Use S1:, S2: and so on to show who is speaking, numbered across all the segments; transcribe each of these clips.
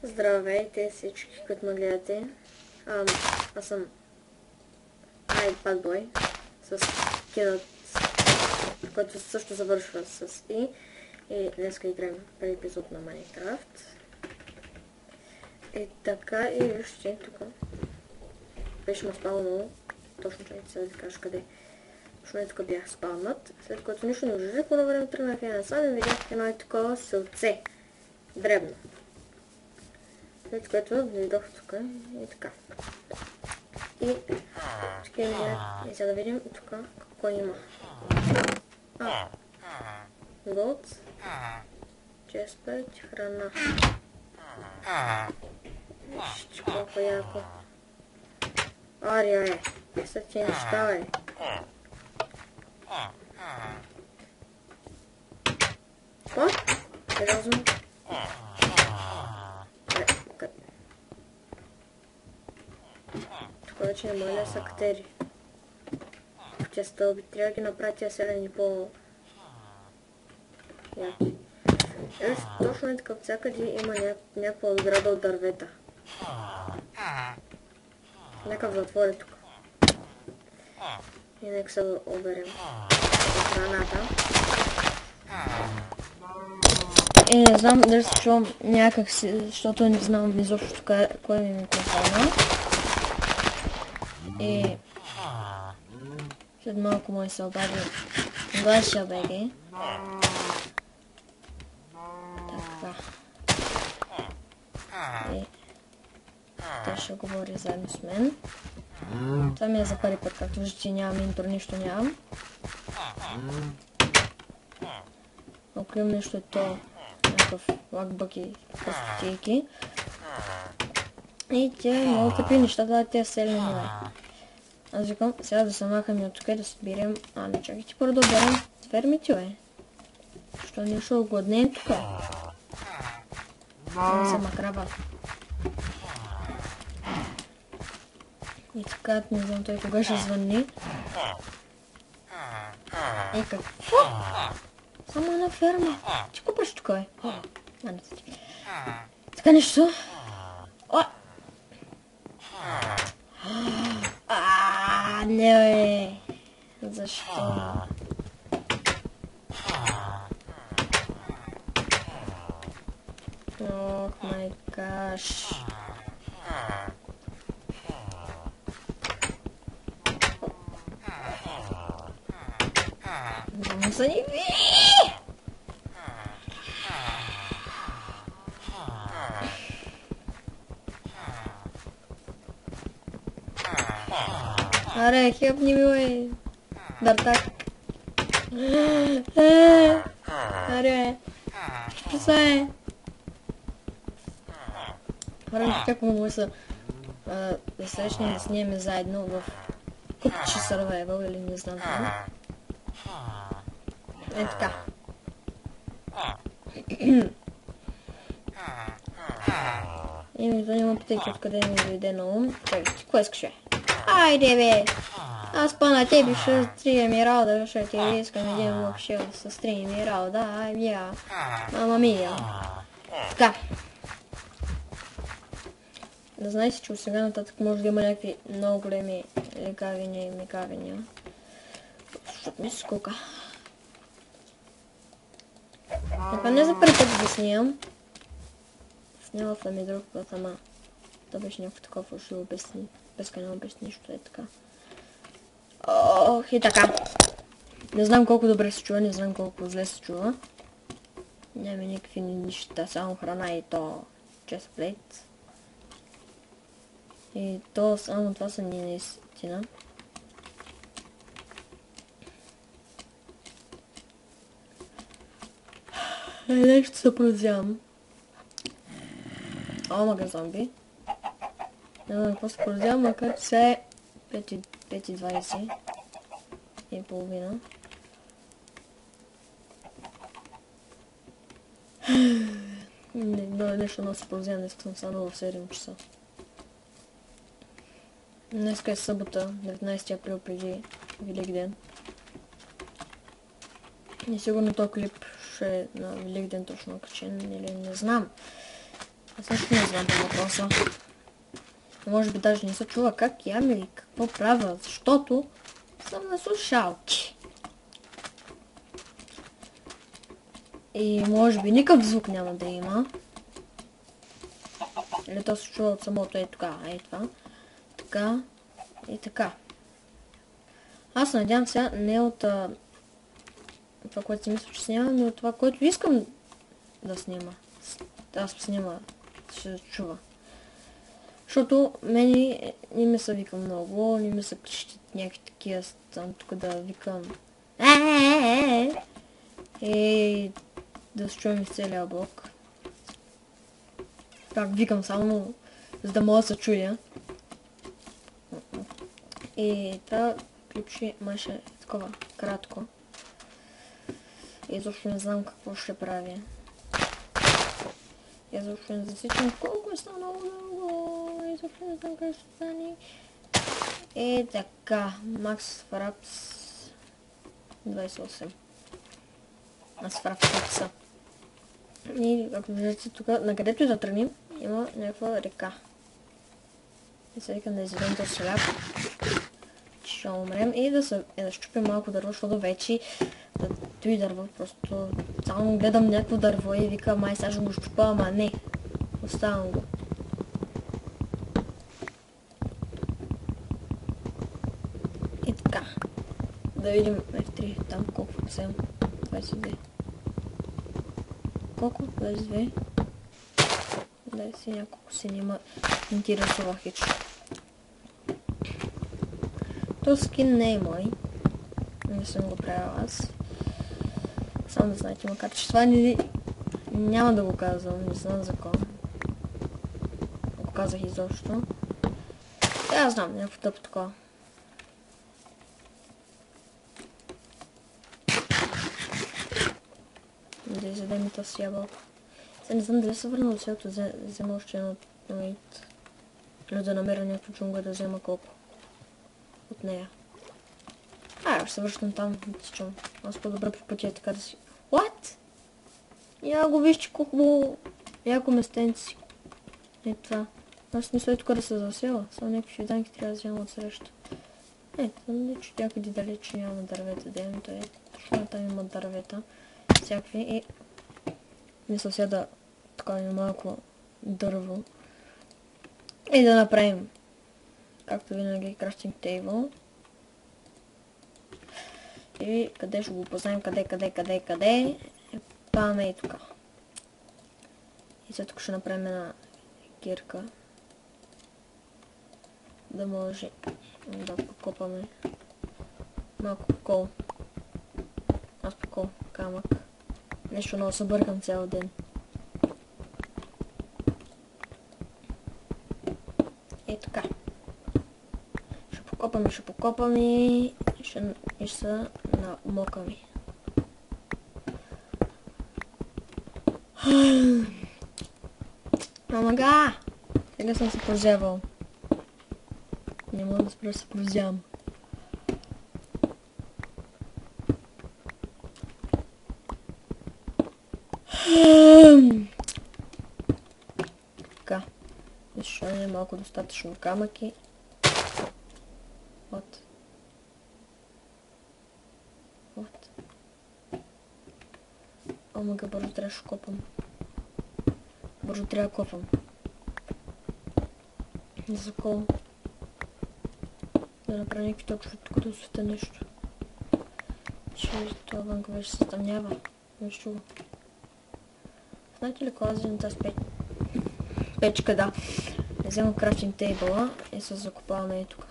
S1: Здравейте всички, които ме гледате. Аз съм iPadBoy с кидът, който също завършва с И. И днеска играем първи епизод на Майнкрафт. И така, и вижте тук. Беше ме спалнало. Точно че сега да кажа къде. Точно е тук бях спалнат. След което нищо не ужасих, по време тръгнах и насам и видях едно е такова селце. Дребно. След което дойдох тук и така. И сега да видим тук какво има. Голд. Честпет, храна. Вижте колко яко. Ария е. Са ти неща, бе. Какво? Сериозно? Тук вече не може да са актери. Тя стълби. Трябва да ги направя тия селени по... яки. Точно е така, всякъде има някаква ограда от дървета. Някакъв затвор е тук. И нека се оберем от храната. И не знам дали се чувам някак си, защото не знам изобщо кой ми микрофона. И след малко може се обади Глашия БГ. Така. И той ще говори заедно с мен. Това ми е за първи път, както виждате, нямам интро, нищо нямам. Ако имам нещо, то някакъв лакбъки, пустотейки. И тя е много тъпи неща, да тя селени нове. Аз викам, сега да се махаме от тук и да се берем... не чакайте първо да берем фермите, бе. Що не ще огладнем тук? Не се макрава. И така, не знам той кога ще звънни. И какво? Само една ферма. Ти купаш тук, бе? Така нещо. Не, бе. Защо? Ох, май гаш. Да му са ни ви! Аре, хепни ми, бе. Дартак. Аре. Що е? Вървам как му са да срещнем да снимем заедно в купче сървайвъл или не знам това. Е така. И ми да няма питайки откъде ми дойде на ум. Чакай, ти кое искаш, бе? Айде, бе! Аз па на тебе ще стрием и рада, ще ти искам един въобще с стрим и рада, ай, бя. Мама мия. Така. Да знаете, че от сега нататък може да има някакви много големи лекавения и мекавения. Защото ми се скука. Така не за първи път да снимам. Снимах ми друг път, ама то беше някакво такова, ще обясни. Безканал без нищо е така. Ох, и така. Не знам колко добре се чува, не знам колко зле се чува. Няма никакви неща, само храна и то честплейт. И то само това са ни наистина. Нещо се прозявам. О, мага зомби. Не знам какво се прозявам, макар че сега е 5:20 и половина. Нещо много се прозявам, днес съм станала в 7 часа. Днеска е събота, 19 април преди Великден. И сигурно този клип ще е на Великден точно качен, или не знам. Аз също не знам по въпроса. Може би даже не се чува как ям или какво правя, защото съм на слушалки. И може би никакъв звук няма да има. Или то се чува от самото това. Така и така. Аз надявам сега не от това, което си мисля, че снимам, но от това, което искам да снима. Аз снима, ще чува. Защото мене не ми се вика много, не ми се крещят някакви такива, там тук да викам и да се чуем из целия блок. Пак викам само, за да мога да се чуя. И това клипче маше такова кратко. И изобщо не знам какво ще правя. И изобщо не засичам колко е станало много. И изобщо не знам как ще стане. И така, Max Fraps 28. Аз Fraps. И ако виждате тук, на където и да тръгнем, има някаква река. И сега викам да изядем този сляп. Ще умрем и да щупим малко дърво, защото вече той дърво, просто само гледам някакво дърво и вика, май сега ще го щупа, ама не. Оставам го. И така. Да видим F3, там колко съм. 22. Колко? 22. Дай си няколко си няма интересува хич. То скин не е мой. Не съм го правил аз. Само да знаете, макар че това няма да го казвам, не знам за кой. Го казах изобщо. Аз знам, някакво тъп такова. Да изядем и този ябълка. Сега не знам дали се върна до селото, взема още едно мейт. Или да намеря някакво джунгла да взема колко от нея. Ще се връщам там, чум. Аз по-добре по пътя е така да си... What? Я го виж, че колко яко местенци. Е това. Аз мисля тук да се засела. Само някакви фиданки трябва да взема от среща. Не че някъде далече няма дървета, то е. Точно там има дървета. Всякакви и... Мисля сега да такавим малко дърво. И да направим, както винаги, crafting table. И къде ще го познаем, къде. Паме и тук. И след тук ще направим една кирка. Да може да покопаме малко кол. Аз по камък. Нещо много се бъркам цял ден. И така. Ще покопаме и ще намокаме. Омага! Сега съм се прозявал. Не мога да спра да се прозявам. Така. Защо не е малко достатъчно камъки. Вот. Омага, бързо трябва да копам. Бързо трябва да копам. За кол. Да направя някакви точки тук да осветя нещо. Че това вънка вече се стъмнява. Нещо го. Знаете ли кога вземам тази печка, да. Вземам крафтинг тейбъла и се закопаваме и тук.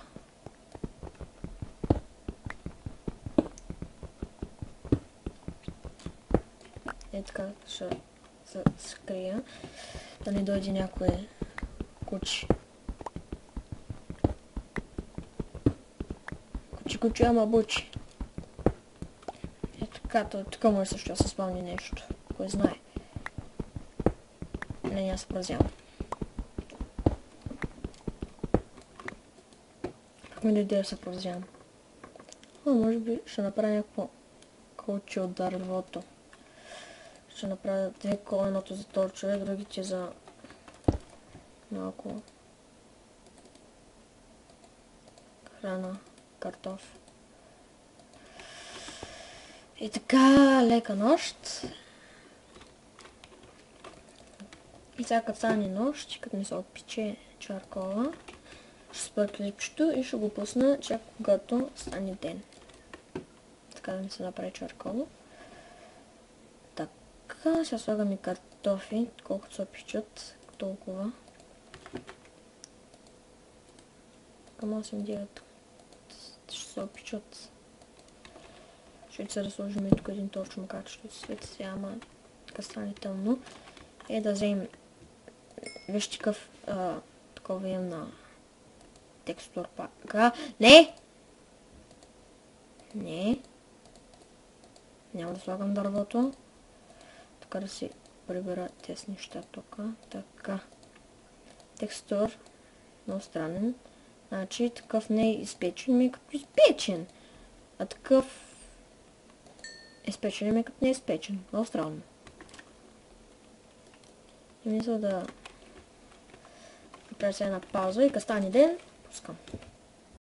S1: Е така ще се скрия. Да не дойде някое куче. Куче, ама бучи. Е така, тук може също да се спомни нещо. Кой знае. Не, няма се празявам. Как ми дойде да се празявам? Може би ще направя някакво колче от дървото. Ще направя две кола, едното за този човек, другите за малко храна, картоф. И така, лека нощ. И сега като стане нощ, като ми се отпече чаркола, ще спра клипчето и ще го пусна чак когато стане ден. Така да ми се направи чаркола. Така, сега слагам и картофи, колкото се опичат, толкова. Към 8-9 ще се опичат. Ще се да сложим и тук един точно как ще свети сега, ама така стане тъмно. Е да вземем, виж такъв, такова имам на текстур пак. Не! Не! Няма да слагам дървото. Така да си прибера тези неща тук. Така. Текстур. Много странен. Значи такъв не е изпечен, ми е като изпечен. А такъв изпечен ми е като не е изпечен. Много странно. И мисля да направя сега една пауза и като стане ден, пускам.